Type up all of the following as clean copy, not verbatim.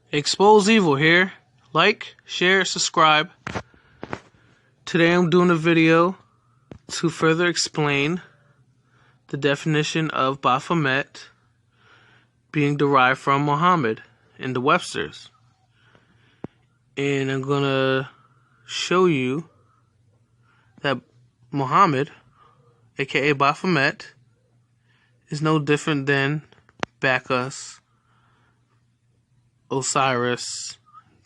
Expose Evil here. Like, share, subscribe. Today I'm doing a video to further explain the definition of Baphomet being derived from Mohammed in the Websters. And I'm going to show you that Mohammed, aka Baphomet, is no different than Bacchus, Osiris,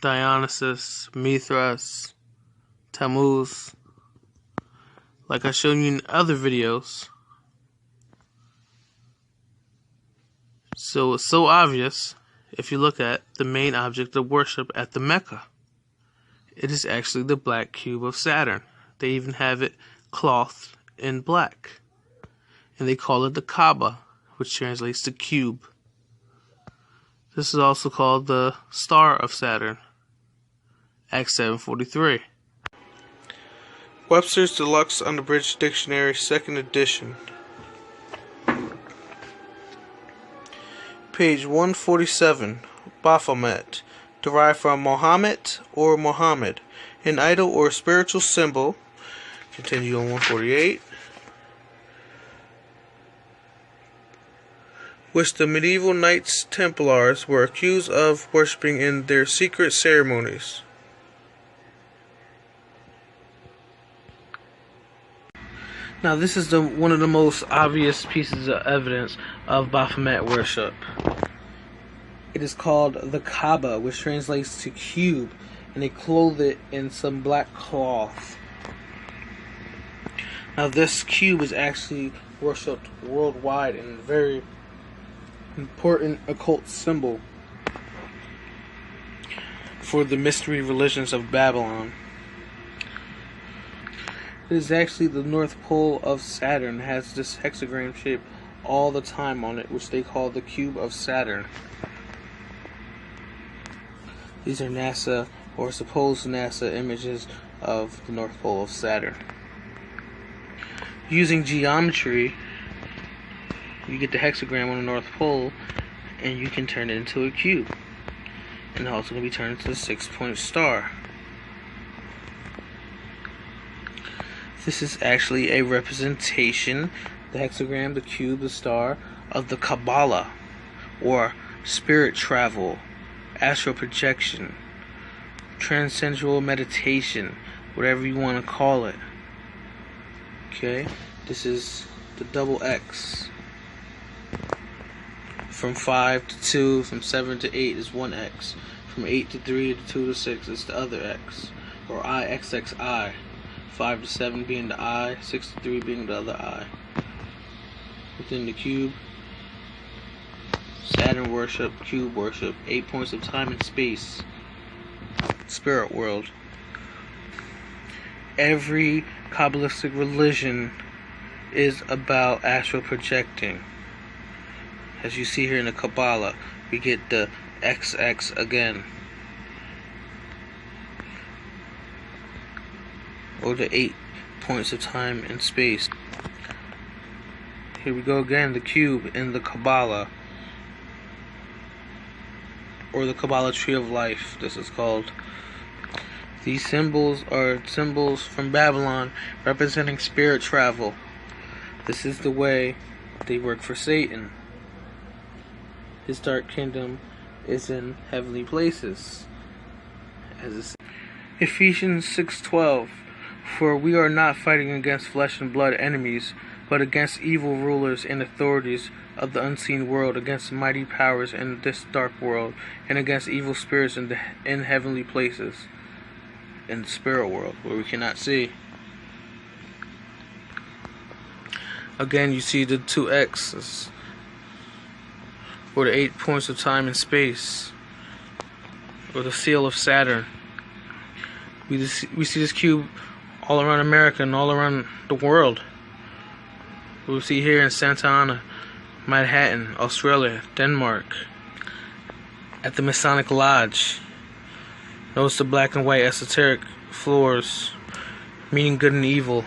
Dionysus, Mithras, Tammuz, like I showed you in other videos. So it's so obvious if you look at the main object of worship at the Mecca. It is actually the black cube of Saturn. They even have it clothed in black. And they call it the Kaaba, which translates to cube. This is also called the Star of Saturn, Act 743. Webster's Deluxe Unabridged Dictionary, 2nd edition. Page 147. Baphomet, derived from Mohammed or Mohammed, an idol or spiritual symbol. Continue on 148. Which the medieval Knights Templars were accused of worshipping in their secret ceremonies. Now this is one of the most obvious pieces of evidence of Baphomet worship. It is called the Kaaba, which translates to cube, and they clothe it in some black cloth. Now this cube is actually worshipped worldwide and a very important occult symbol for the mystery religions of Babylon. It is actually the North Pole of Saturn. It has this hexagram shape all the time on it, which they call the cube of Saturn. These are NASA or supposed NASA images of the North Pole of Saturn. Using geometry, you get the hexagram on the North Pole, and you can turn it into a cube. And it's also going to be turned into a 6-point star. This is actually a representation, the hexagram, the cube, the star, of the Kabbalah, or spirit travel, astral projection, transcendental meditation, whatever you want to call it. Okay, this is the double X. From 5 to 2, from 7 to 8 is one X. From 8 to 3 to 2 to 6 is the other X, or IXXI. 5 to 7 being the I, 6 to 3 being the other I. Within the cube, Saturn worship, cube worship, 8 points of time and space, spirit world. Every Kabbalistic religion is about astral projecting. As you see here in the Kabbalah, we get the XX again, or the 8 points of time and space. Here we go again, the cube in the Kabbalah, or the Kabbalah Tree of Life, this is called. These symbols are symbols from Babylon representing spirit travel. This is the way they work for Satan. His dark kingdom is in heavenly places. As Ephesians 6:12, for we are not fighting against flesh and blood enemies, but against evil rulers and authorities of the unseen world, against mighty powers in this dark world, and against evil spirits in heavenly places, in the spirit world, where we cannot see. Again, you see the 2 X's, or the 8 points of time and space, or the seal of Saturn. We see this cube all around America and all around the world. We see here in Santa Ana, Manhattan, Australia, Denmark, at the Masonic Lodge. Notice the black and white esoteric floors, meaning good and evil.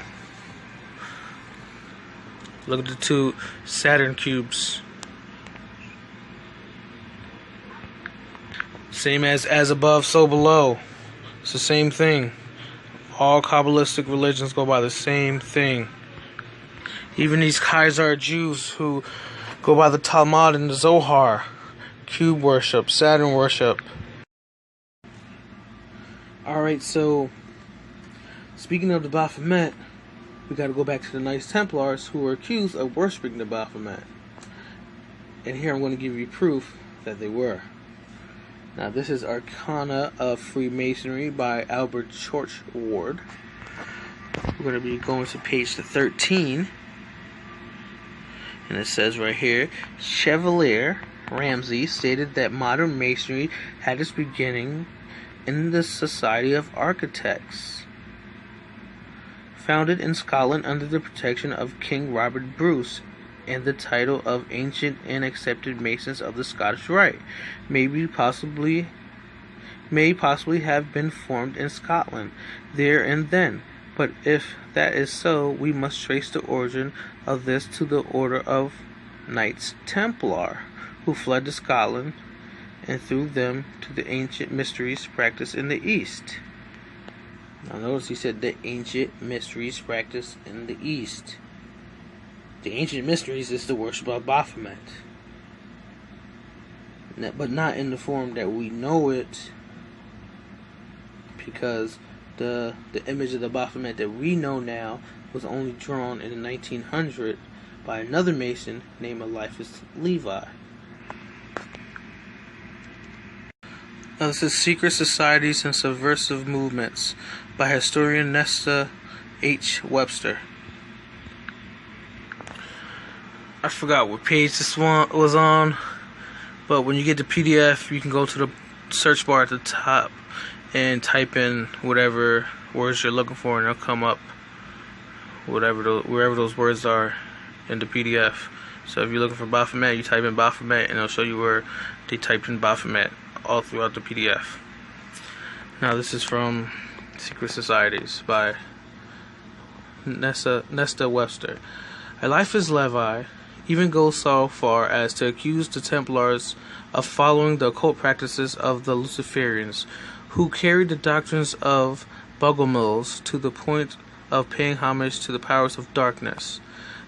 Look at the 2 Saturn cubes. Same as above, so below. It's the same thing. All Kabbalistic religions go by the same thing. Even these Khazar Jews who go by the Talmud and the Zohar. Cube worship, Saturn worship. Alright, so speaking of the Baphomet, we got to go back to the Knights Templars who were accused of worshiping the Baphomet. And here I'm going to give you proof that they were. Now this is Arcana of Freemasonry by Albert Chorchward. We're going to be going to page 13. And it says right here, Chevalier Ramsay stated that modern masonry had its beginning in the Society of Architects, founded in Scotland under the protection of King Robert Bruce, and the title of Ancient and Accepted Masons of the Scottish Rite may possibly have been formed in Scotland there and then. But if that is so, we must trace the origin of this to the order of Knights Templar, who fled to Scotland, and through them to the ancient mysteries practiced in the East. Now notice he said the ancient mysteries practiced in the East. The ancient mysteries is the worship of Baphomet, but not in the form that we know it, because the image of the Baphomet that we know now was only drawn in the 1900s by another Mason named Eliphas Levi. Now this is Secret Societies and Subversive Movements by historian Nesta H. Webster. I forgot what page this one was on, but when you get the PDF, you can go to the search bar at the top and type in whatever words you're looking for, and it'll come up wherever those words are in the PDF. So if you're looking for Baphomet, you type in Baphomet, and it'll show you where they typed in Baphomet all throughout the PDF. Now this is from Secret Societies by Nesta Webster. Eliphas Levi even goes so far as to accuse the Templars of following the occult practices of the Luciferians, who carried the doctrines of Bogomils to the point of paying homage to the powers of darkness.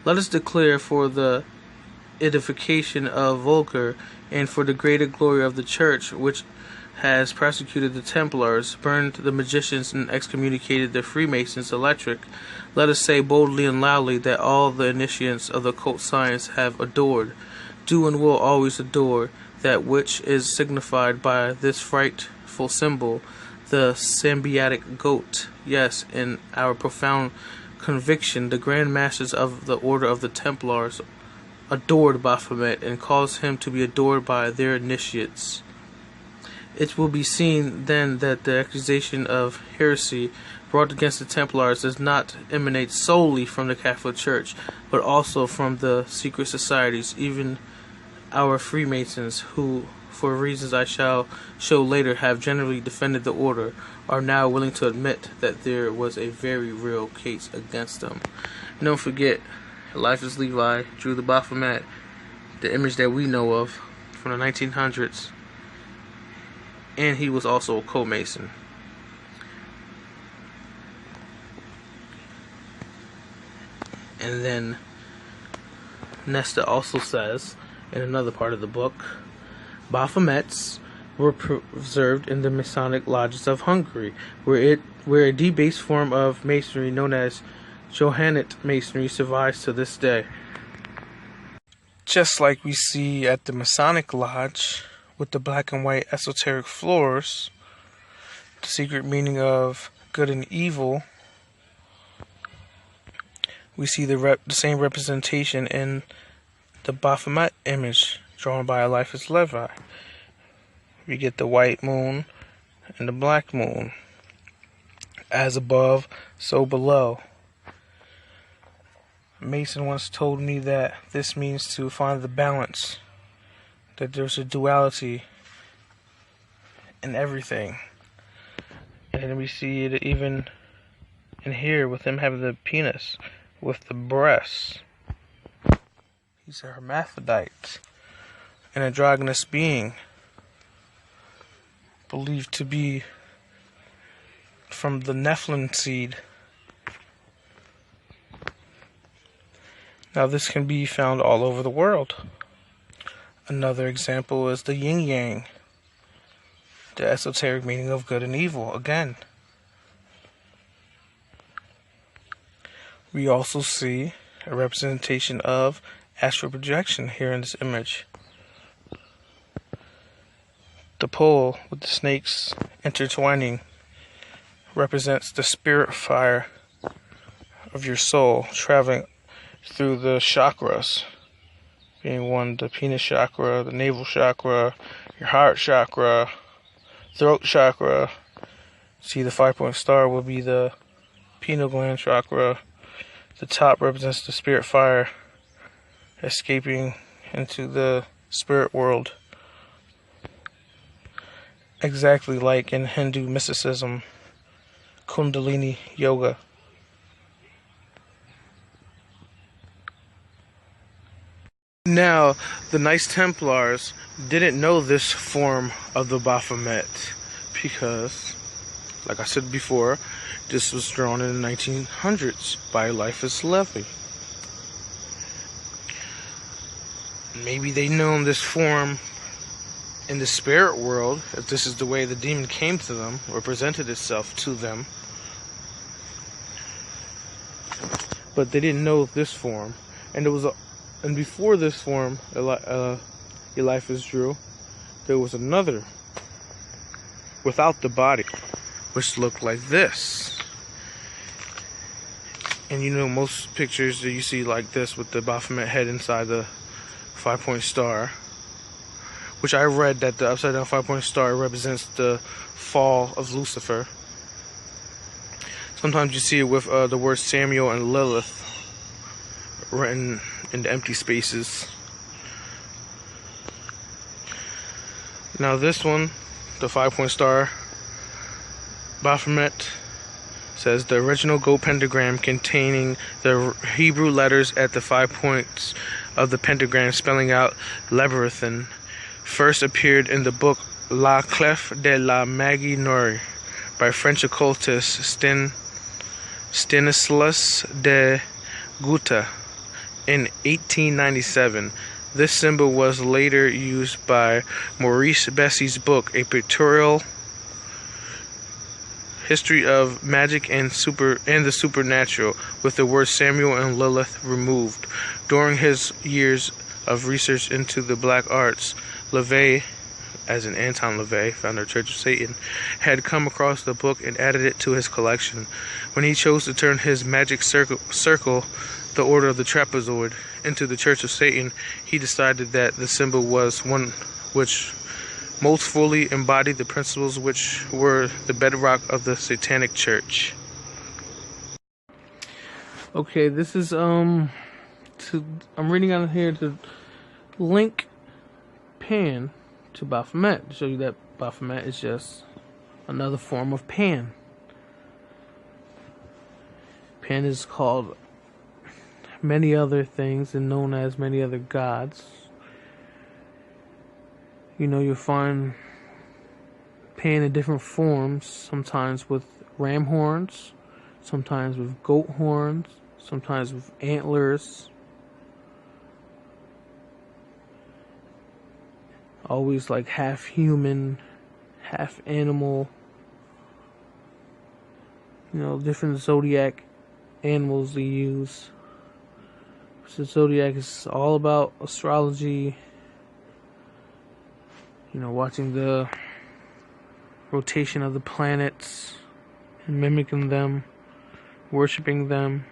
Let us declare for the edification of Volker and for the greater glory of the Church, which has persecuted the Templars, burned the magicians, and excommunicated the Freemasons electric. Let us say boldly and loudly that all the initiates of the occult science have adored, do and will always adore, that which is signified by this frightful symbol, the Sambiatic goat. Yes, in our profound conviction, the Grand Masters of the Order of the Templars adored Baphomet and caused him to be adored by their initiates. It will be seen then that the accusation of heresy brought against the Templars does not emanate solely from the Catholic Church, but also from the secret societies. Even our Freemasons, who, for reasons I shall show later, have generally defended the order, are now willing to admit that there was a very real case against them. And don't forget, Eliphas Levi drew the Baphomet, the image that we know of, from the 1900s. And he was also a co-mason. And then Nesta also says, in another part of the book, Baphomets were preserved in the Masonic lodges of Hungary, where a debased form of masonry known as Johannite masonry survives to this day. Just like we see at the Masonic lodge, with the black and white esoteric floors, the secret meaning of good and evil, we see the same representation in the Baphomet image drawn by Eliphas Levi. We get the white moon and the black moon. As above, so below. Mason once told me that this means to find the balance, that there's a duality in everything. And we see it even in here with him having the penis with the breasts. He's a hermaphrodite, an androgynous being. believed to be from the Nephilim seed. Now this can be found all over the world. Another example is the yin yang, the esoteric meaning of good and evil. Again, we also see a representation of astral projection here in this image. The pole with the snakes intertwining represents the spirit fire of your soul traveling through the chakras, being one, the penis chakra, the navel chakra, your heart chakra, throat chakra. See, the 5-point star will be the pineal gland chakra. The top represents the spirit fire escaping into the spirit world, exactly like in Hindu mysticism, Kundalini yoga. Now, the Knights Templars didn't know this form of the Baphomet because, like I said before, this was drawn in the 1900s by Eliphas Levi. Maybe they known this form in the spirit world, if this is the way the demon came to them or presented itself to them. But they didn't know this form, and before this form, Eliphas drew, there was another without the body, which looked like this. And you know, most pictures that you see like this with the Baphomet head inside the 5-point star, which I read that the upside down 5-point star represents the fall of Lucifer. Sometimes you see it with the words Samuel and Lilith written in the empty spaces. Now this one, the 5-point star Baphomet, says the original gold pentagram containing the Hebrew letters at the 5 points of the pentagram spelling out Leviathan first appeared in the book La Clef de la Magie Noire by French occultist Stanislas de Gouta in 1897. This symbol was later used by Maurice Bessy's book, A Pictorial History of Magic and the Supernatural, with the words Samuel and Lilith removed. During his years of research into the black arts, LaVey, as in Anton LaVey, founder of Church of Satan, had come across the book and added it to his collection. When he chose to turn his magic circle, the Order of the Trapezoid, into the Church of Satan, he decided that the symbol was one which most fully embodied the principles which were the bedrock of the Satanic Church. Okay, this is I'm reading on here to link Pan to Baphomet, to show you that Baphomet is just another form of Pan. Pan is called many other things and known as many other gods. You know, you'll find Pan in different forms, sometimes with ram horns, sometimes with goat horns, sometimes with antlers. Always like half human, half animal. You know, different zodiac animals they use. So zodiac is all about astrology. You know, watching the rotation of the planets and mimicking them, worshiping them.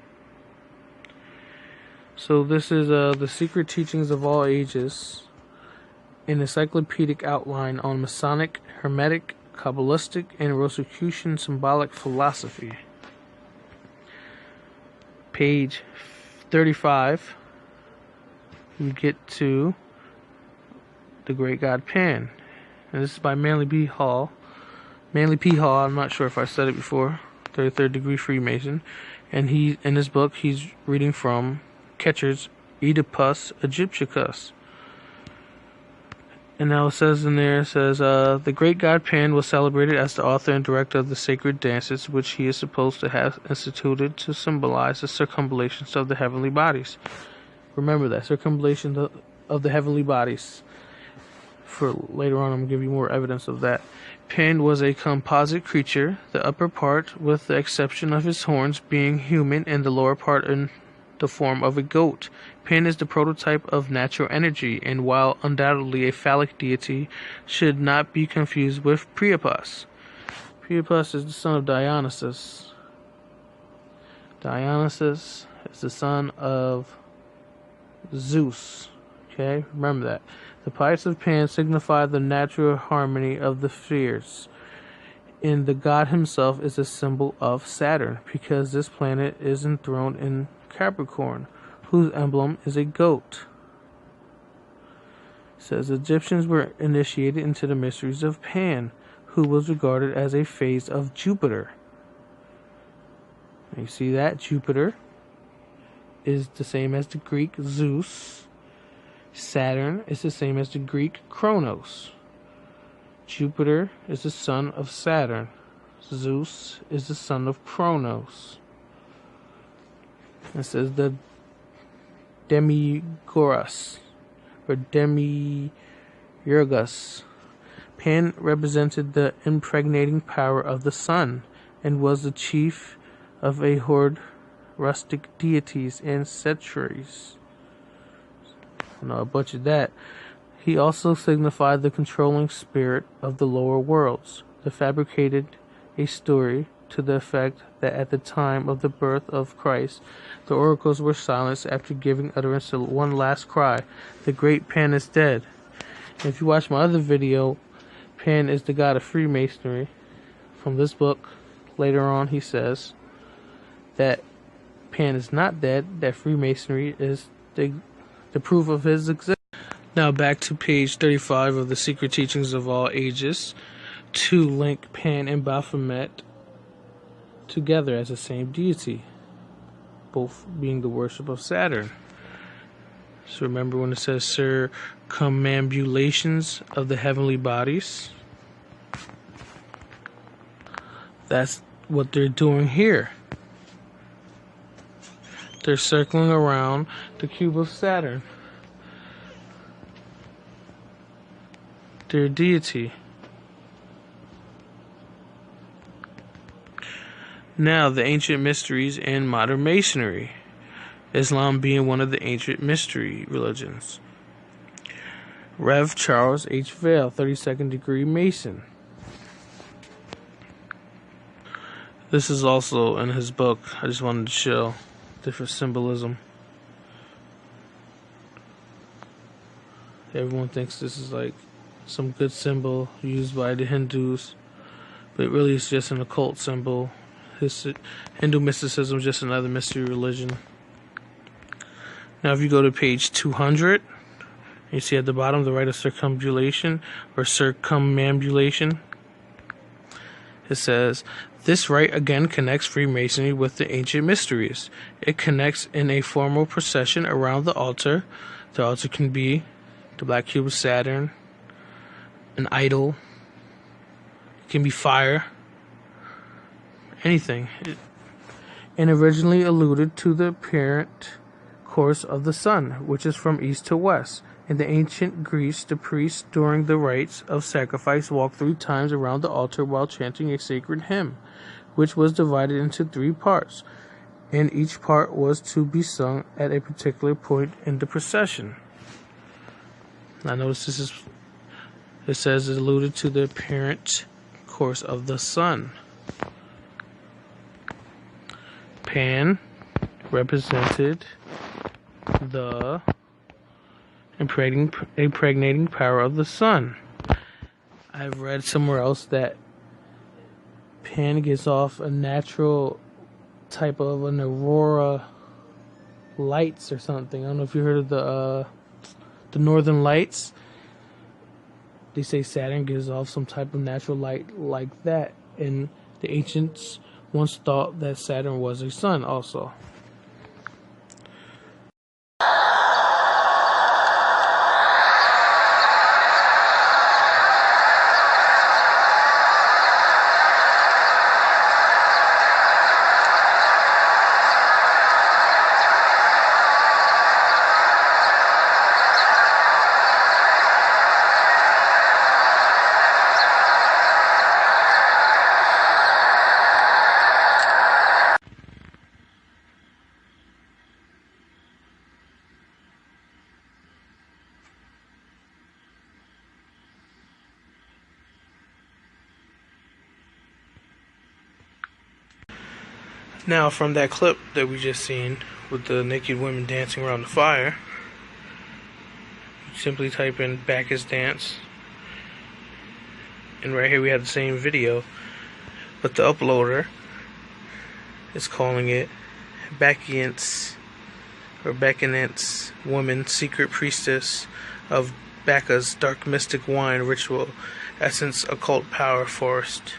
So this is The Secret Teachings of All Ages, an encyclopedic outline on Masonic, Hermetic, Kabbalistic, and Rosicrucian symbolic philosophy. Page 35, you get to the Great God Pan. And this is by Manly P. Hall. Manly P. Hall, I'm not sure if I said it before, 33rd degree Freemason. And he, in his book, he's reading from Ketcher's Oedipus Egypticus. And now it says in there, the great god Pan was celebrated as the author and director of the sacred dances, which he is supposed to have instituted to symbolize the circumambulations of the heavenly bodies. Remember that, circumambulation of the heavenly bodies. For later on, I'm going to give you more evidence of that. Pan was a composite creature, the upper part, with the exception of his horns, being human, and the lower part in the form of a goat. Pan is the prototype of natural energy, and while undoubtedly a phallic deity, should not be confused with Priapus. Priapus is the son of Dionysus. Dionysus is the son of Zeus. Okay, remember that. The pipes of Pan signify the natural harmony of the spheres, and the god himself is a symbol of Saturn, because this planet is enthroned in Capricorn, whose emblem is a goat. It says Egyptians were initiated into the mysteries of Pan, who was regarded as a phase of Jupiter. And you see that Jupiter is the same as the Greek Zeus. Saturn is the same as the Greek Kronos. Jupiter is the son of Saturn. Zeus is the son of Kronos. It says the Demiurgus or Demiurgus. Pan represented the impregnating power of the sun and was the chief of a horde rustic deities and satyrs. No, I butchered that. He also signified the controlling spirit of the lower worlds. They fabricated a story to the effect that at the time of the birth of Christ, the oracles were silenced after giving utterance to one last cry, "The great Pan is dead." And if you watch my other video, Pan is the god of Freemasonry. From this book, later on he says that Pan is not dead, that Freemasonry is the proof of his existence. Now back to page 35 of the Secret Teachings of All Ages, to link Pan and Baphomet together as the same deity, both being the worship of Saturn. So remember when it says circumambulations of the heavenly bodies? That's what they're doing here. They're circling around the cube of Saturn, their deity. Now, the ancient mysteries and modern masonry. Islam being one of the ancient mystery religions. Rev. Charles H. Vail, 32nd degree Mason. This is also in his book. I just wanted to show different symbolism. Everyone thinks this is like some good symbol used by the Hindus, but really it's just an occult symbol. Hindu mysticism is just another mystery religion. Now if you go to page 200, you see at the bottom the rite of circumambulation or circumambulation. It says, this rite again connects Freemasonry with the ancient mysteries. It connects in a formal procession around the altar. The altar can be the black cube of Saturn, an idol, it can be fire, anything. And originally alluded to the apparent course of the sun, which is from east to west. In the ancient Greece, the priests during the rites of sacrifice walked 3 times around the altar while chanting a sacred hymn, which was divided into 3 parts, and each part was to be sung at a particular point in the procession. Now notice it says it alluded to the apparent course of the sun. Pan represented the impregnating power of the sun. I've read somewhere else that Pan gives off a natural type of an aurora lights or something. I don't know if you heard of the northern lights. They say Saturn gives off some type of natural light like that, and the ancients once thought that Saturn was a sun also. Now, from that clip that we just seen with the naked women dancing around the fire, simply type in Bacchus dance, and right here we have the same video, but the uploader is calling it Bacchus or Bacchus woman, secret priestess of Bacchus, dark mystic wine ritual, essence, occult power, forest.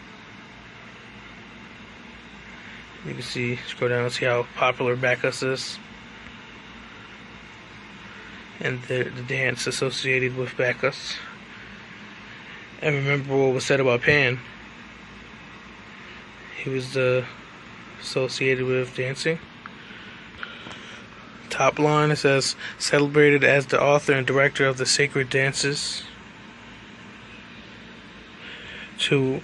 You can see, scroll down and see how popular Bacchus is, and the dance associated with Bacchus. And remember what was said about Pan. He was associated with dancing. Top line, it says, celebrated as the author and director of the sacred dances, to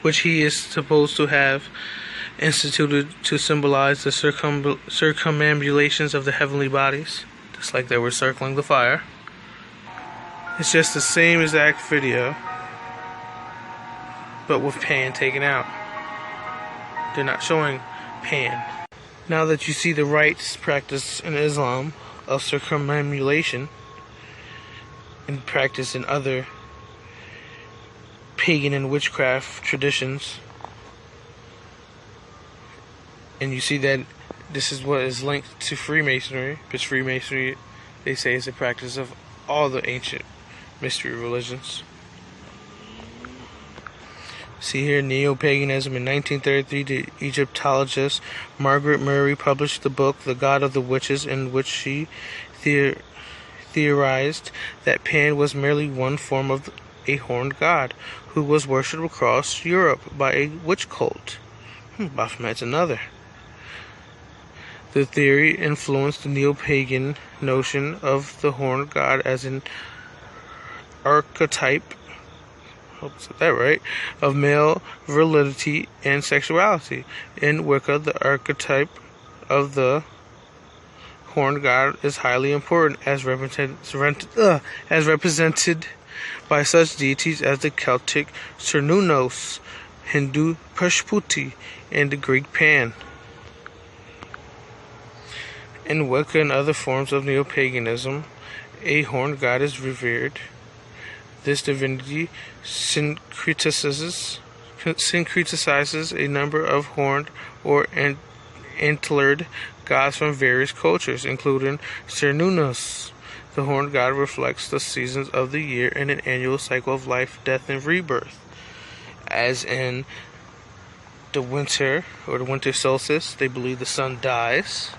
which he is supposed to have instituted to symbolize the circumambulations of the heavenly bodies, just like they were circling the fire. It's just the same exact video, but with Pan taken out. They're not showing Pan. Now that you see the rites practiced in Islam of circumambulation and practiced in other pagan and witchcraft traditions, and you see that this is what is linked to Freemasonry, because Freemasonry, they say, is a practice of all the ancient mystery religions. See here, neo-paganism. In 1933, the Egyptologist Margaret Murray published the book The God of the Witches, in which she theorized that Pan was merely one form of a horned god who was worshipped across Europe by a witch cult. Baphomet's another. The theory influenced the neo-pagan notion of the horned god as an archetype, I hope I said that right, of male virility and sexuality. In Wicca, the archetype of the horned god is highly important, as represented by such deities as the Celtic Cernunnos, Hindu Pashputi, and the Greek Pan. In Wicca and other forms of neo-paganism, a horned god is revered. This divinity syncretizes a number of horned or antlered gods from various cultures, including Cernunnos. The horned god reflects the seasons of the year and an annual cycle of life, death, and rebirth. As in the winter, or the winter solstice, they believe the sun dies.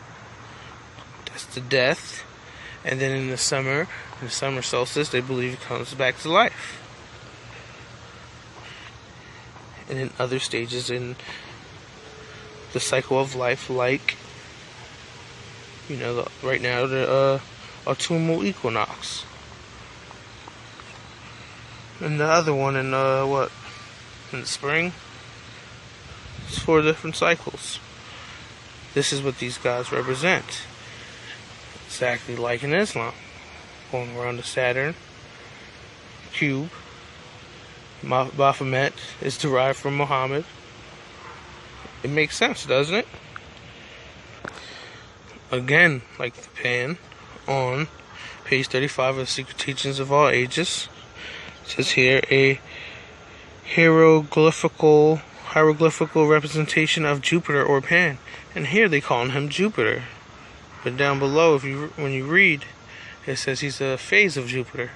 That's the death. And then in the summer solstice, they believe it comes back to life. And in other stages in the cycle of life, like, right now, the autumnal equinox. And the other one in in the spring. It's 4 different cycles. This is what these gods represent. Exactly like in Islam. Going around the Saturn cube. Baphomet is derived from Mohammed. It makes sense, doesn't it? Again, like the Pan, on page 35 of Secret Teachings of All Ages, it says here, a hieroglyphical representation of Jupiter or Pan. And here they call him Jupiter. But down below, when you read, it says he's a phase of Jupiter,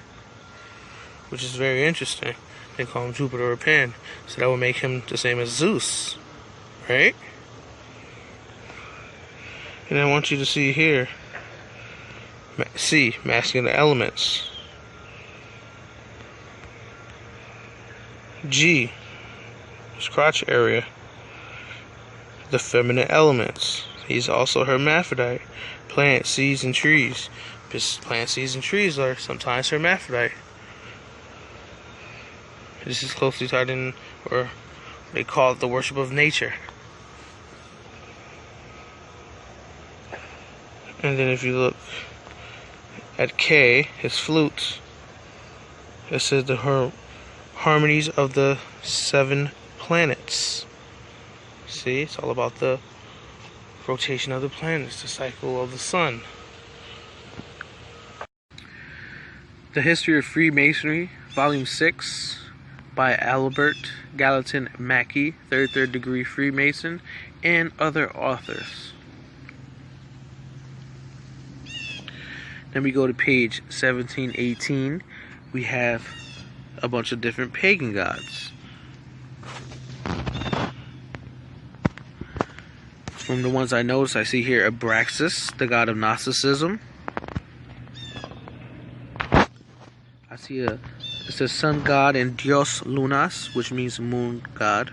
which is very interesting. They call him Jupiter or Pan, so that would make him the same as Zeus, right? And I want you to see here, masculine elements. G, his crotch area, the feminine elements. He's also hermaphrodite. Plants, seeds, and trees. Because plants, seeds, and trees are sometimes hermaphrodite. This is closely tied in, or they call it the worship of nature. And then if you look at K, his flutes, it says the harmonies of the 7 planets. See, it's all about the rotation of the planets, the cycle of the sun. The History of Freemasonry, Volume 6, by Albert Gallatin Mackey, third degree Freemason, and other authors. Then we go to page 1718. We have a bunch of different pagan gods. From the ones I noticed, I see here Abraxas, the god of Gnosticism. I see it says sun god and Dios Lunas, which means moon god.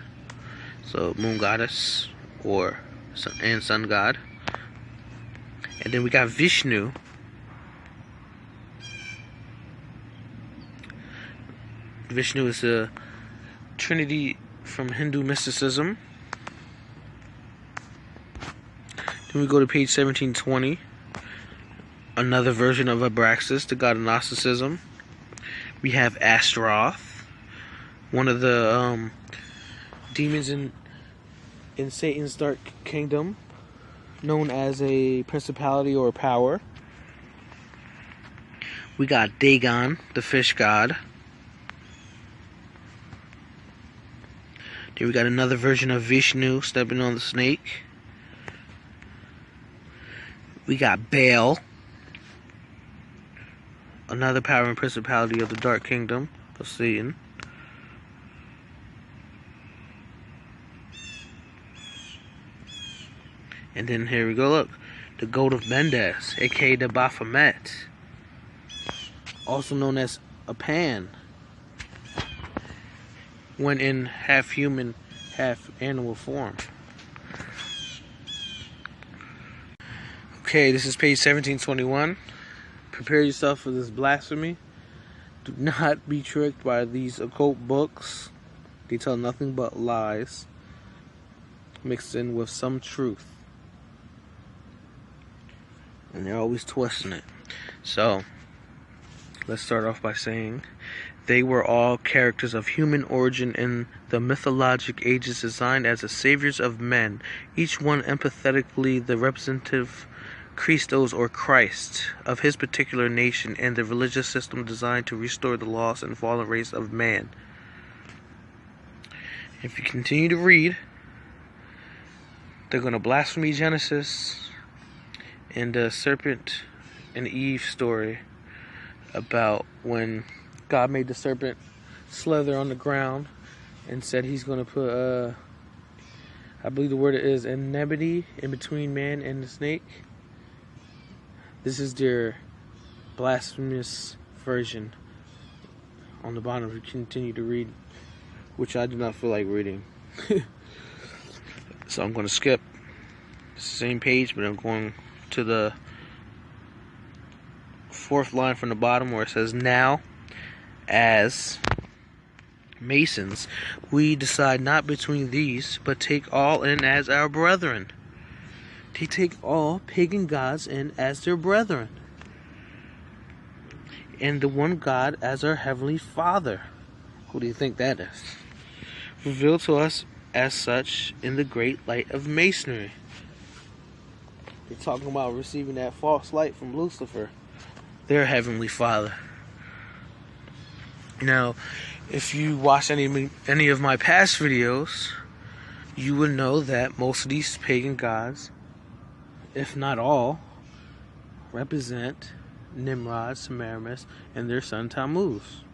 So moon goddess and sun god. And then we got Vishnu. Vishnu is a trinity from Hindu mysticism. Then we go to page 1720. Another version of Abraxas, the god of Gnosticism. We have Astaroth, one of the demons in Satan's dark kingdom, known as a principality or power. We got Dagon, the fish god. Then we got another version of Vishnu stepping on the snake. We got Baal, another power and principality of the dark kingdom of Satan. And then here we go, look, the goat of Mendes, aka the Baphomet, also known as a Pan, when in half human, half animal form. Okay, this is page 1721. Prepare yourself for this blasphemy. Do not be tricked by these occult books. They tell nothing but lies, mixed in with some truth. And they're always twisting it. So, let's start off by saying, they were all characters of human origin in the mythologic ages, designed as the saviors of men, each one empathetically the representative Christos or Christ of his particular nation, and the religious system designed to restore the lost and fallen race of man. If you continue to read, they're going to blaspheme Genesis and the serpent and Eve story about when God made the serpent slither on the ground and said he's going to put, I believe the word is enmity in between man and the snake. This is their blasphemous version on the bottom. If you continue to read, which I do not feel like reading. So I'm going to skip the same page, but I'm going to the fourth line from the bottom where it says, now, as Masons, we decide not between these, but take all in as our brethren. They take all pagan gods in as their brethren, and the one God as our Heavenly Father. Who do you think that is? Revealed to us as such in the great light of Masonry. They're talking about receiving that false light from Lucifer, their Heavenly Father. Now, if you watch any of my past videos, you would know that most of these pagan gods, if not all, represent Nimrod, Semiramis, and their son Tammuz.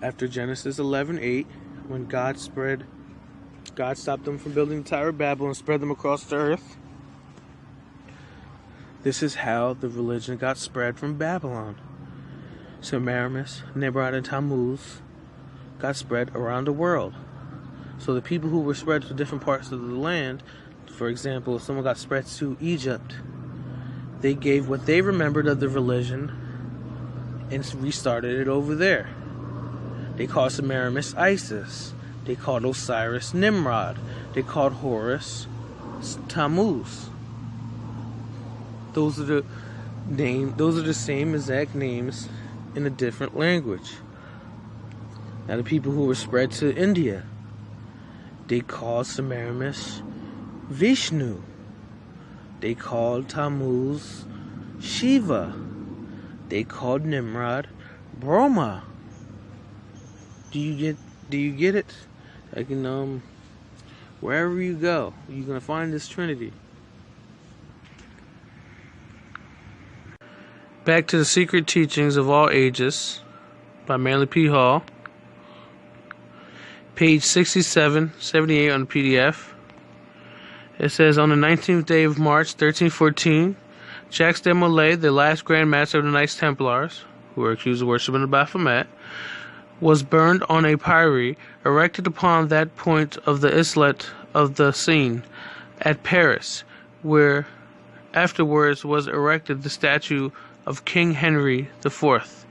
After Genesis 11:8, when God stopped them from building the Tower of Babel and spread them across the earth, this is how the religion got spread from Babylon. Semiramis, Nimrod, and Tammuz got spread around the world. So the people who were spread to different parts of the land, for example, if someone got spread to Egypt, they gave what they remembered of the religion and restarted it over there. They called Semiramis Isis. They called Osiris Nimrod. They called Horus Tammuz. Those are the same exact names in a different language. Now the people who were spread to India, They called Semiramis Vishnu. They called Tammuz Shiva. They called Nimrod Brahma. Do you get it? Like wherever you go, you're gonna find this Trinity. Back to the Secret Teachings of All Ages by Manly P. Hall. Page 67, 78 on the PDF. It says, on the 19th day of March, 1314, Jacques de Molay, the last Grand Master of the Knights Templars, who were accused of worshiping the Baphomet, was burned on a pyre erected upon that point of the islet of the Seine at Paris, where afterwards was erected the statue of King Henry IV.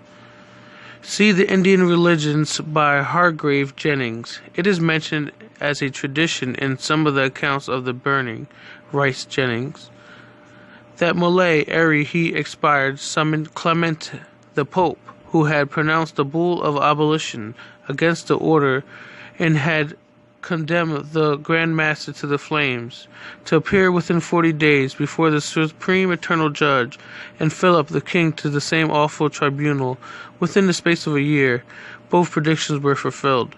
See The Indian Religions by Hargrave Jennings. It is mentioned as a tradition in some of the accounts of the burning, writes Jennings, that Molay, ere he expired, summoned Clement the Pope, who had pronounced the bull of abolition against the order and had condemned the Grand Master to the flames, to appear within 40 days before the Supreme Eternal Judge, and Philip the King to the same awful tribunal. Within the space of a year, both predictions were fulfilled.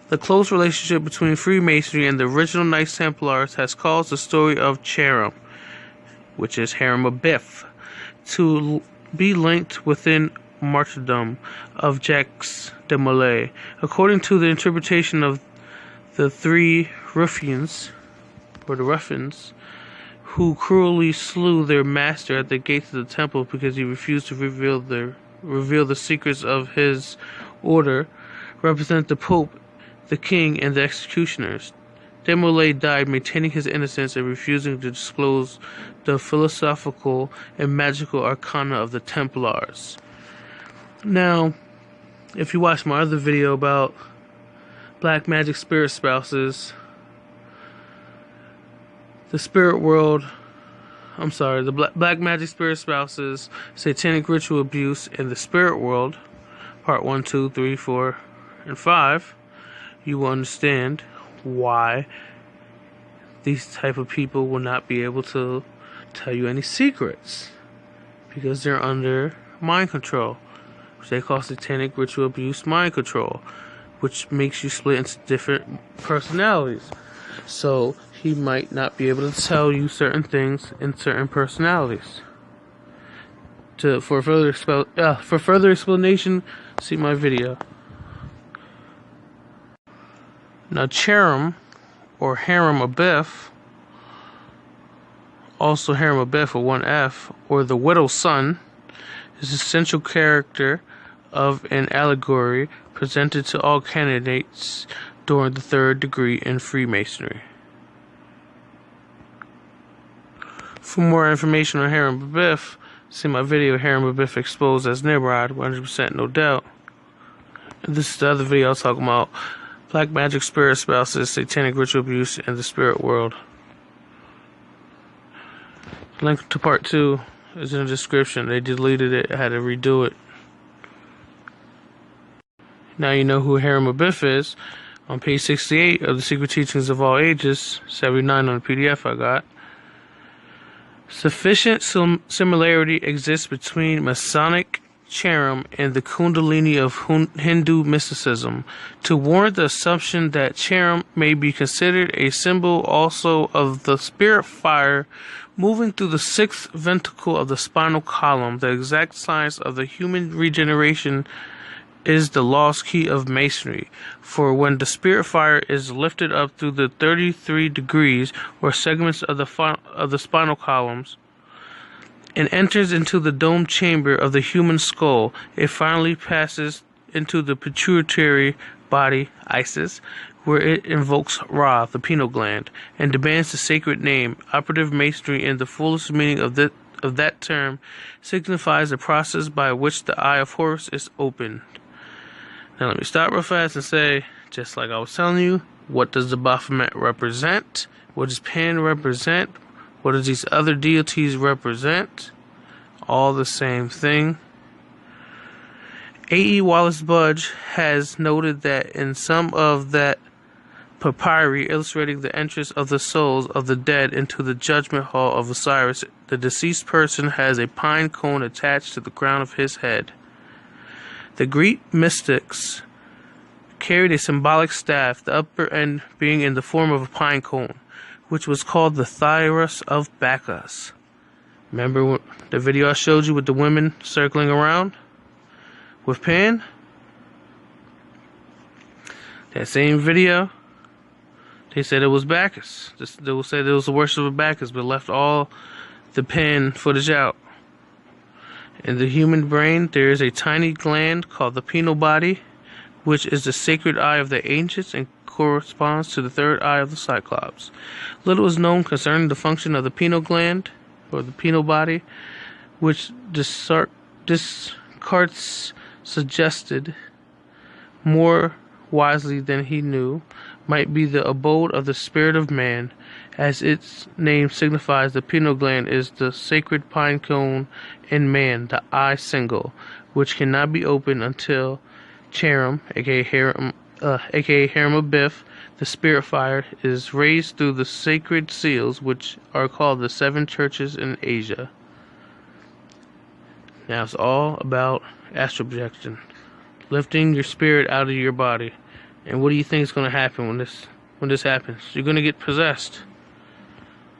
The close relationship between Freemasonry and the original Knights Templars has caused the story of Charam, which is Harem Abiff, to be linked within martyrdom of Jacques de Molay. According to the interpretation of the three ruffians, or the ruffians, who cruelly slew their master at the gates of the temple because he refused to reveal the secrets of his order, represent the Pope, the King, and the executioners. De Molay died maintaining his innocence and refusing to disclose the philosophical and magical arcana of the Templars. Now, if you watch my other video about black magic spirit spouses, the black magic spirit spouses, satanic ritual abuse, and the spirit world, part 1, 2, 3, 4, and 5, you will understand why these type of people will not be able to tell you any secrets, because they're under mind control, which they call satanic ritual abuse mind control, which makes you split into different personalities. So he might not be able to tell you certain things in certain personalities. For further explanation, see my video. Now, Charam, or Harem Abiff, also Harem Abiff with one F, or the widow's son, is the central character of an allegory presented to all candidates during the third degree in Freemasonry. For more information on Harem Abiff, see my video, Harem Abiff Exposed as Nimrod, 100% no doubt. And this is the other video I was talking about, black magic spirit spouses, satanic ritual abuse, and the spirit world. Link to part 2 is in the description. They deleted it, I had to redo it. Now you know who Harem Abiff is. On page 68 of the Secret Teachings of All Ages, 79 on the PDF I got. Sufficient similarity exists between Masonic Charam and the Kundalini of Hindu mysticism to warrant the assumption that Charam may be considered a symbol also of the spirit fire moving through the sixth ventricle of the spinal column. The exact science of the human regeneration is the lost key of Masonry, for when the spirit fire is lifted up through the 33 degrees or segments of the spinal columns and enters into the dome chamber of the human skull, it finally passes into the pituitary body, Isis, where it invokes Ra, the pineal gland, and demands the sacred name. Operative Masonry, in the fullest meaning of that term, signifies the process by which the eye of Horus is opened. Now let me stop real fast and say, just like I was telling you, what does the Baphomet represent? What does Pan represent? What does these other deities represent? All the same thing. A.E. Wallace Budge has noted that in some of that papyri illustrating the entrance of the souls of the dead into the judgment hall of Osiris. The deceased person has a pine cone attached to the crown of his head. The Greek mystics carried a symbolic staff, the upper end being in the form of a pine cone, which was called the Thyrus of Bacchus. Remember the video I showed you with the women circling around with Pan? That same video, they said it was Bacchus. They said it was the worship of Bacchus, but left all the Pan footage out. In the human brain, there is a tiny gland called the pineal body, which is the sacred eye of the ancients and corresponds to the third eye of the Cyclops. Little is known concerning the function of the pineal gland, or the pineal body, which Descartes suggested more wisely than he knew, might be the abode of the spirit of man. As its name signifies, the pineal gland is the sacred pine cone in man, the eye single, which cannot be opened until Charum, aka Harem Abiff, the spirit fire, is raised through the sacred seals, which are called the seven churches in Asia. Now it's all about astral projection, lifting your spirit out of your body. And what do you think is going to happen when this happens? You're going to get possessed.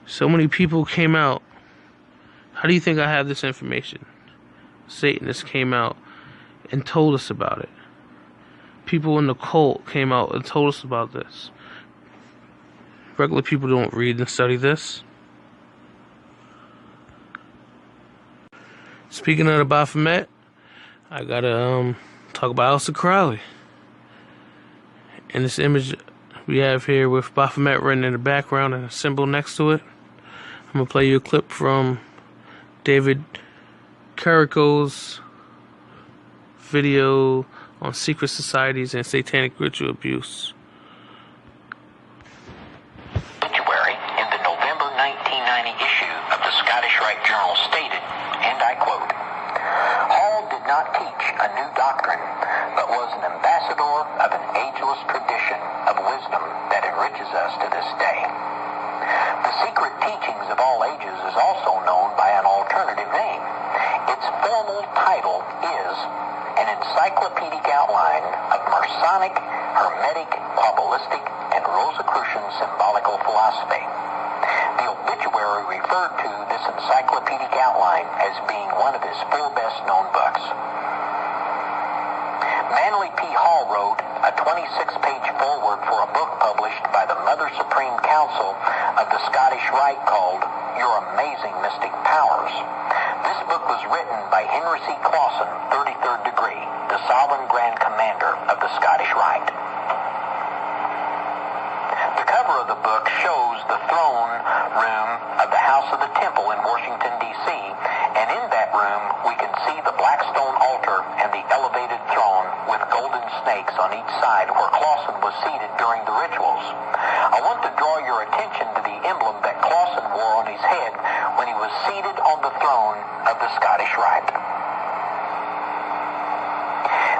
So many people came out. How do you think I have this information? Satanists came out and told us about it. People in the cult came out and told us about this. Regular people don't read and study this. Speaking of the Baphomet, I gotta talk about Aleister Crowley. In this image we have here with Baphomet written in the background and a symbol next to it, I'm gonna play you a clip from David Carrico's video on secret societies and satanic ritual abuse. Obituary in the November 1990 issue of the Scottish Rite Journal stated, and I quote, "Hall did not teach a new doctrine, but was an ambassador of an ageless tradition of wisdom that enriches us to this day. The secret teachings of all ages is also known by an alternative name. Its formal title is an encyclopedic outline of Masonic, Hermetic, Kabbalistic, and Rosicrucian symbolical philosophy. The obituary referred to this encyclopedic outline as being one of his four best-known books. Manly P. Hall wrote a 26-page foreword for a book published by the Mother Supreme Council of the Scottish Rite called Your Amazing Mystic Powers. This book was written by Henry C. Clausen, 33rd degree, the Sovereign Grand Commander of the Scottish Rite. The cover of the book shows the throne room of the House of the Temple in Washington, D.C., and in that room we can see the black stone altar and the elevated throne with golden snakes on each side where Clausen was seated during the rituals. I want to draw your attention to the emblem that Clausen wore on his head when he was seated on the throne of the Scottish Rite.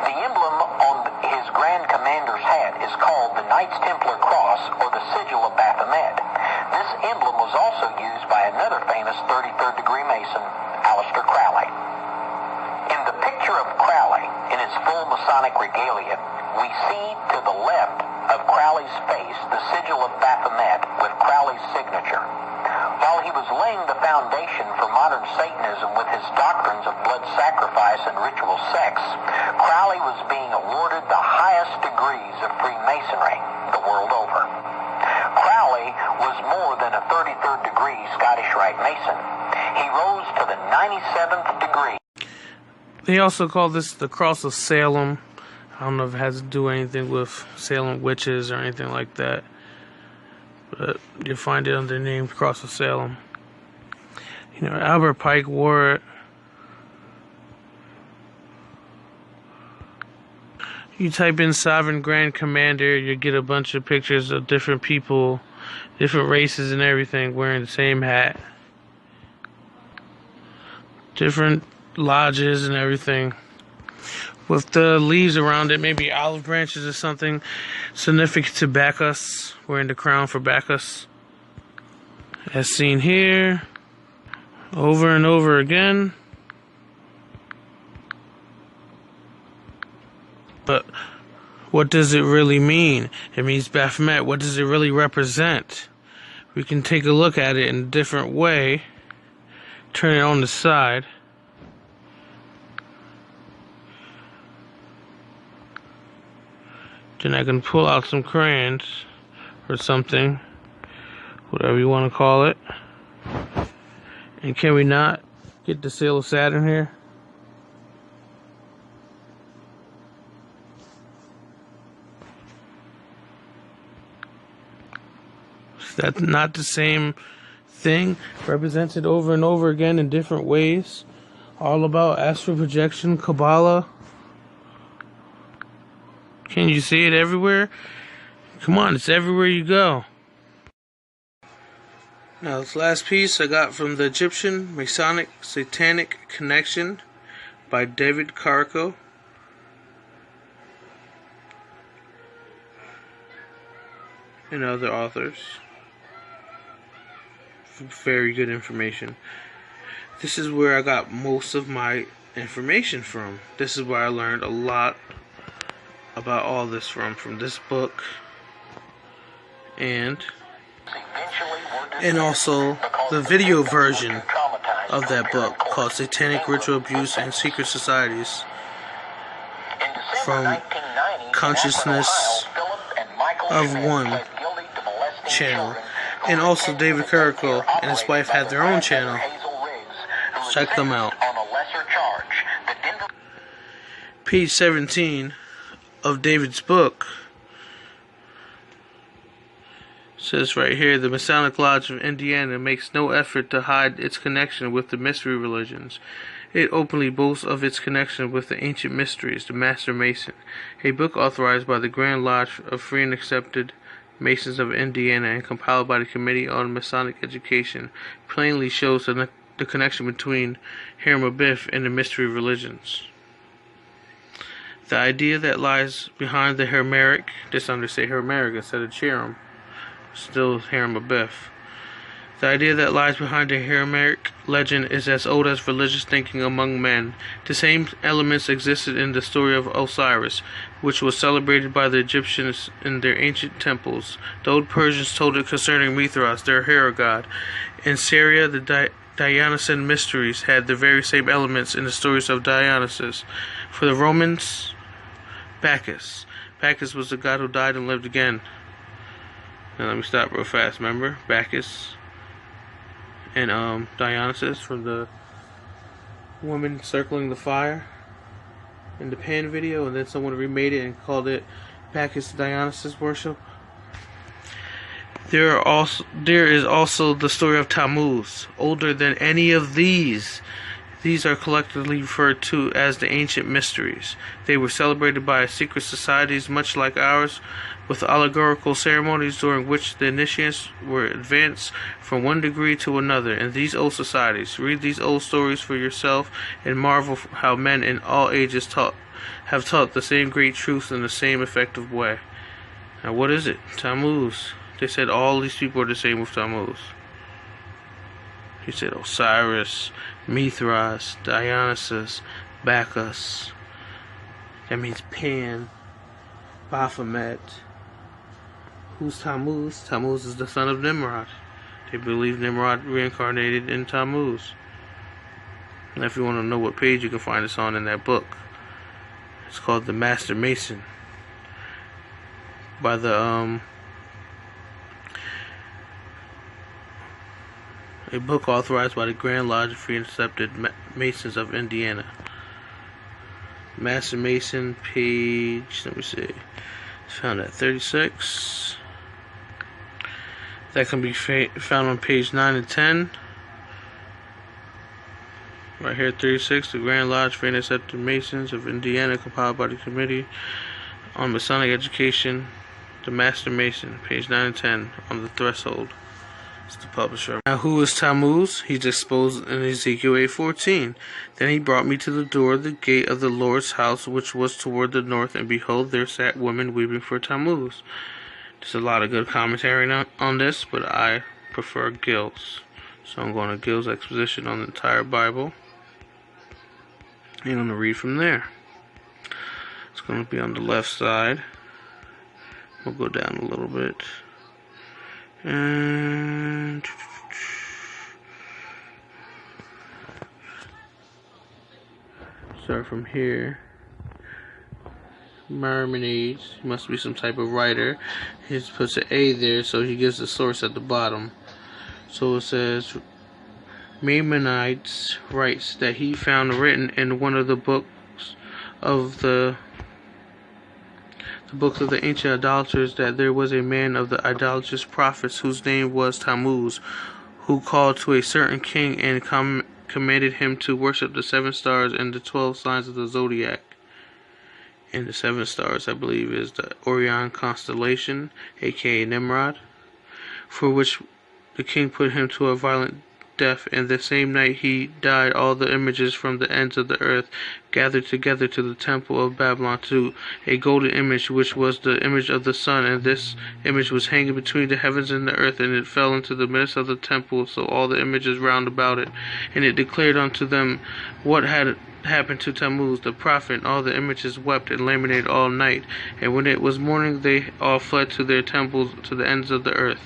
The emblem on his Grand Commander's hat is called the Knights Templar Cross, or the Sigil of Baphomet. This emblem was also used by another famous 33rd degree Mason, Aleister Crowley. In the picture of Crowley, in his full Masonic regalia, we see to the left of Crowley's face the Sigil of Baphomet with Crowley's signature. While he was laying the foundation for modern Satanism with his doctrines of blood sacrifice and ritual sex, Crowley was being awarded the highest degrees of Freemasonry the world over. Crowley was more than a 33rd degree Scottish Rite Mason. He rose to the 97th degree. They also call this the Cross of Salem. I don't know if it has to do anything with Salem witches or anything like that, but you'll find it under the name Cross of Salem. You know, Albert Pike wore it. You type in Sovereign Grand Commander, you get a bunch of pictures of different people, different races and everything wearing the same hat. Different lodges and everything. with the leaves around it, maybe olive branches or something significant to Bacchus, wearing the crown for Bacchus, as seen here over and over again. But what does it really mean? It means Baphomet. What does it really represent? We can take a look at it in a different way. Turn it on the side. Then I can pull out some crayons or something, whatever you want to call it. And can we not get the seal of Saturn here? Is that not the same thing represented over and over again in different ways? All about astral projection, Kabbalah. Can you see it everywhere? Come on, it's everywhere you go. Now, this last piece I got from the Egyptian Masonic Satanic Connection by David Carrico. And other authors. Very good information. This is where I got most of my information from. This is where I learned a lot about all this from this book, and also the video version of that book called Satanic Ritual Abuse and Secret Societies from Consciousness of One channel. And also David Carrico and his wife had their own channel. Check them out. Page 17 of David's book says right here, the Masonic Lodge of Indiana makes no effort to hide its connection with the mystery religions. It openly boasts of its connection with the ancient mysteries, the Master Mason, a book authorized by the Grand Lodge of Free and Accepted Masons of Indiana and compiled by the Committee on Masonic Education, plainly shows the connection between Hiram Abiff and the mystery religions. The idea that lies behind the Hermeric, just understate Hermeric instead of Cherem, still Hiram Abiff. The idea that lies behind the Hermeric legend is as old as religious thinking among men. The same elements existed in the story of Osiris, which was celebrated by the Egyptians in their ancient temples. The old Persians told it concerning Mithras, their hero god. In Syria, the Dionysian mysteries had the very same elements in the stories of Dionysus. For the Romans, Bacchus. Bacchus was the god who died and lived again. Now let me stop real fast. Remember? Bacchus and Dionysus from the woman circling the fire in the Pan video, and then someone remade it and called it Bacchus Dionysus worship. There is also the story of Tammuz, older than any of these. These are collectively referred to as the ancient mysteries. They were celebrated by secret societies much like ours, with allegorical ceremonies during which the initiates were advanced from one degree to another in these old societies. Read these old stories for yourself and marvel how men in all ages have taught the same great truths in the same effective way. Now what is it? Tammuz. They said all these people are the same with Tammuz. He said Osiris, Mithras, Dionysus, Bacchus. That means Pan, Baphomet. Who's Tammuz? Tammuz is the son of Nimrod. They believe Nimrod reincarnated in Tammuz. And if you want to know what page, you can find this on in that book. It's called The Master Mason by the a book authorized by the Grand Lodge of Free and Accepted Masons of Indiana. Master Mason, page, let me see, it's found at 36. That can be found on page 9 and 10. Right here, 36, the Grand Lodge of Free and Accepted Masons of Indiana, compiled by the Committee on Masonic Education, the Master Mason, page 9 and 10, on the threshold. It's the publisher. Now, who is Tammuz? He's exposed in Ezekiel 8:14. Then he brought me to the door of the gate of the Lord's house, which was toward the north, and behold, there sat women weeping for Tammuz. There's a lot of good commentary on this, but I prefer Gill's. So I'm going to Gill's exposition on the entire Bible. And I'm going to read from there. It's going to be on the left side. We'll go down a little bit. And start from here. Maimonides, he must be some type of writer. He puts an A there, so he gives the source at the bottom. So it says, Maimonides writes that he found written in one of the books of the ancient idolaters that there was a man of the idolatrous prophets whose name was Tammuz, who called to a certain king and commanded him to worship the 7 stars and the 12 signs of the zodiac. And the 7 stars, I believe, is the Orion constellation, aka Nimrod, for which the king put him to a violent death, and the same night he died. All the images from the ends of the earth gathered together to the temple of Babylon, to a golden image which was the image of the sun, and this image was hanging between the heavens and the earth, and it fell into the midst of the temple, so all the images round about it, and it declared unto them what had happened to Tammuz the prophet, and all the images wept and lamented all night, and when it was morning they all fled to their temples to the ends of the earth.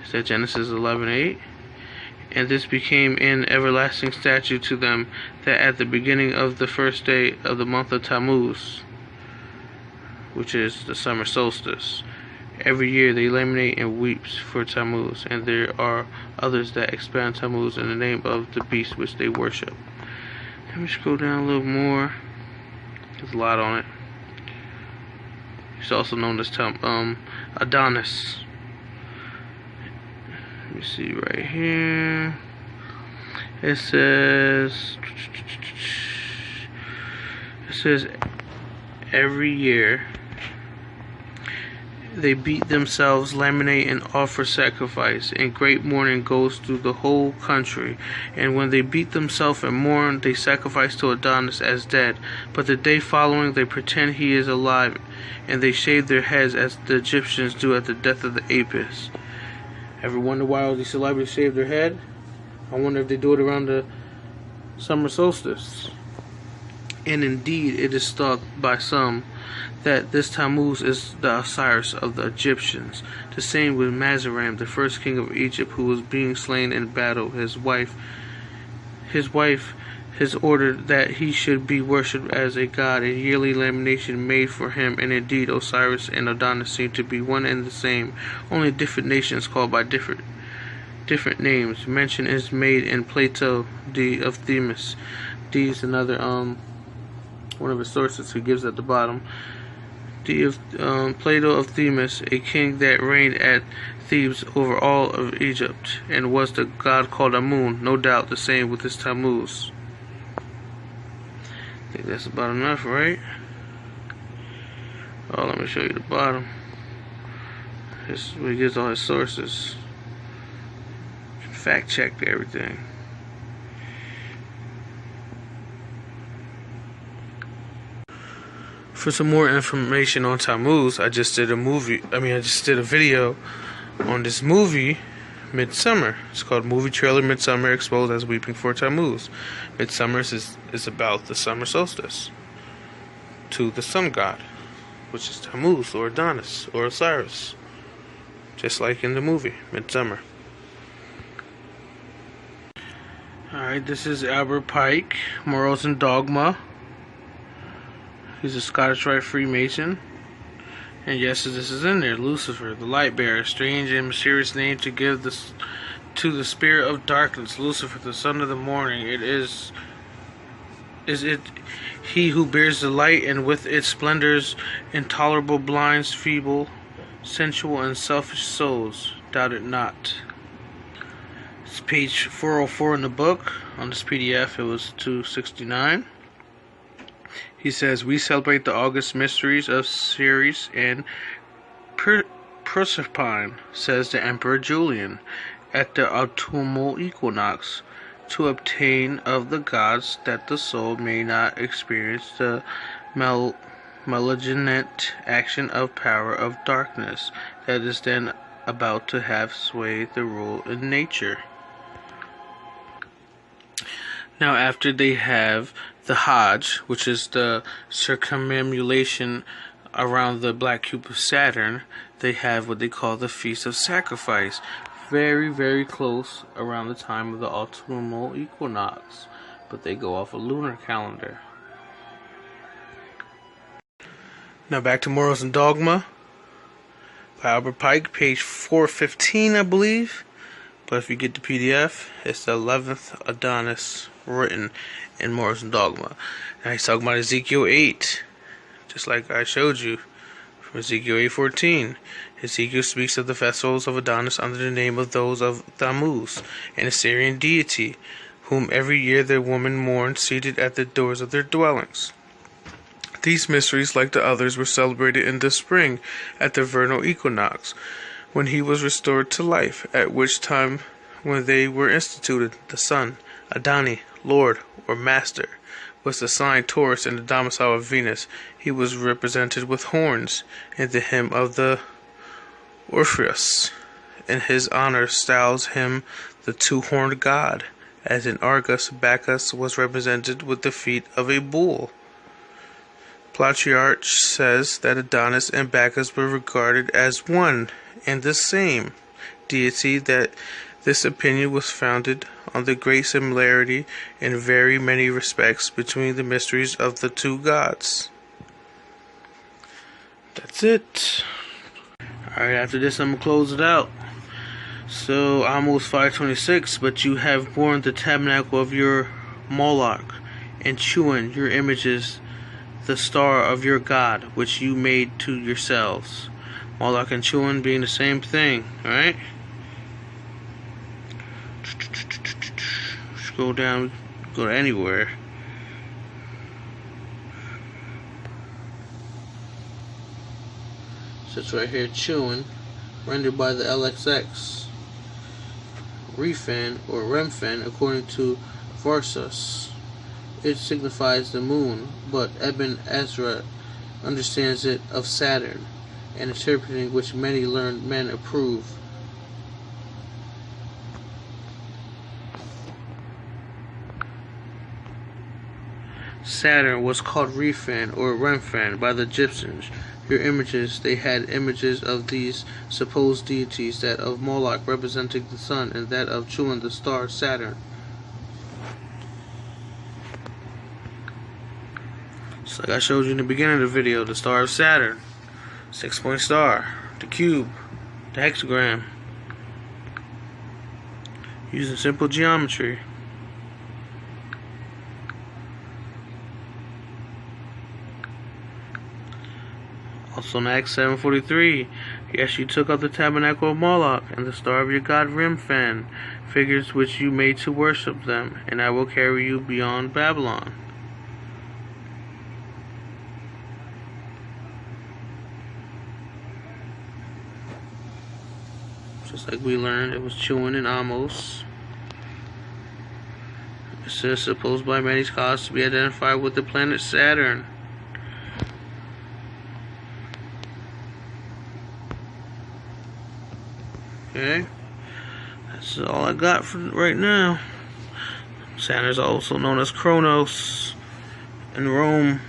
Is that Genesis 11:8? And this became an everlasting statute to them, that at the beginning of the first day of the month of Tammuz, which is the summer solstice, every year they lamentate and weeps for Tammuz, and there are others that expand Tammuz in the name of the beast which they worship. Let me scroll down a little more. There's a lot on it. He's also known as Adonis. Let me see right here. It says every year they beat themselves, lamentate, and offer sacrifice, and great mourning goes through the whole country. And when they beat themselves and mourn, they sacrifice to Adonis as dead. But the day following they pretend he is alive, and they shave their heads as the Egyptians do at the death of the Apis. Ever wonder why all these celebrities shave their head? I wonder if they do it around the summer solstice. And indeed, it is thought by some that this Tammuz is the Osiris of the Egyptians. The same with Mazaram, the first king of Egypt, who was being slain in battle. His wife has ordered that he should be worshipped as a god, and yearly lamentation made for him. And indeed, Osiris and Adonis seem to be one and the same, only different nations called by different names. Mention is made in Plato, D of Themis. D is another one of his sources he gives at the bottom. D of Plato of Themis, a king that reigned at Thebes over all of Egypt, and was the god called Amun. No doubt the same with his Tammuz. I think that's about enough, right? Oh, let me show you the bottom. This is where he gives all his sources. Fact checked everything. For some more information on Tammuz, I just did a video on this movie, Midsummer. It's called Movie Trailer Midsummer Exposed as Weeping for Tammuz. Midsummer is about the summer solstice to the sun god, which is Tammuz or Adonis or Osiris, just like in the movie Midsummer. Alright, this is Albert Pike, Morals and Dogma. He's a Scottish Rite Freemason. And yes, this is in there. Lucifer, the light bearer, strange and mysterious name to give to the spirit of darkness. Lucifer, the son of the morning. Is it he who bears the light, and with its splendors intolerable blinds feeble, sensual, and selfish souls? Doubt it not. It's page 404 in the book. On this PDF, it was 269. He says, we celebrate the August mysteries of Ceres and Proserpine, says the Emperor Julian, at the autumnal equinox, to obtain of the gods that the soul may not experience the malignant action of power of darkness that is then about to have sway the rule in nature. Now, after they have the Hajj, which is the circumambulation around the black cube of Saturn, they have what they call the Feast of Sacrifice, very, very close around the time of the autumnal equinox, but they go off a lunar calendar. Now back to Morals and Dogma by Albert Pike, page 415, I believe. But if you get the PDF, it's the 11th Adonis written in Morals and Dogma. Now he's talking about Ezekiel 8, just like I showed you from Ezekiel 8:14. Ezekiel speaks of the festivals of Adonis under the name of those of Tammuz, an Assyrian deity, whom every year their women mourned seated at the doors of their dwellings. These mysteries, like the others, were celebrated in the spring at the vernal equinox, when he was restored to life, at which time, when they were instituted, the sun, Adani, Lord, or Master, was the sign Taurus in the domicile of Venus. He was represented with horns in the hymn of the Orpheus. In his honor styles him the two-horned god, as in Argus, Bacchus was represented with the feet of a bull. Plutarch says that Adonis and Bacchus were regarded as one and the same deity, that this opinion was founded on the great similarity in very many respects between the mysteries of the two gods. That's it. Alright, after this I'm going to close it out. So, almost 526, but you have borne the tabernacle of your Moloch, and Chuan, your images, the star of your god, which you made to yourselves. Moloch and Chuan being the same thing, alright? Scroll down, go to anywhere. So it's right here, Chuan, rendered by the LXX. Rephan, or Remphan, according to Varsus. It signifies the moon, but Ibn Ezra understands it of Saturn, an interpreting which many learned men approve. Saturn was called Rephan or Remphan by the Egyptians. Your images, they had images of these supposed deities, that of Moloch representing the sun, and that of Chuan the star Saturn. So like I showed you in the beginning of the video, the star of Saturn, 6-point star, the cube, the hexagram, using simple geometry. Also in Acts 7:43, yes, you took up the tabernacle of Moloch and the star of your god Remphan, figures which you made to worship them, and I will carry you beyond Babylon. Just like we learned, it was Chuan and Amos. This is supposed by many scholars to be identified with the planet Saturn. Okay, that's all I got for right now. Saturn is also known as Kronos in Rome.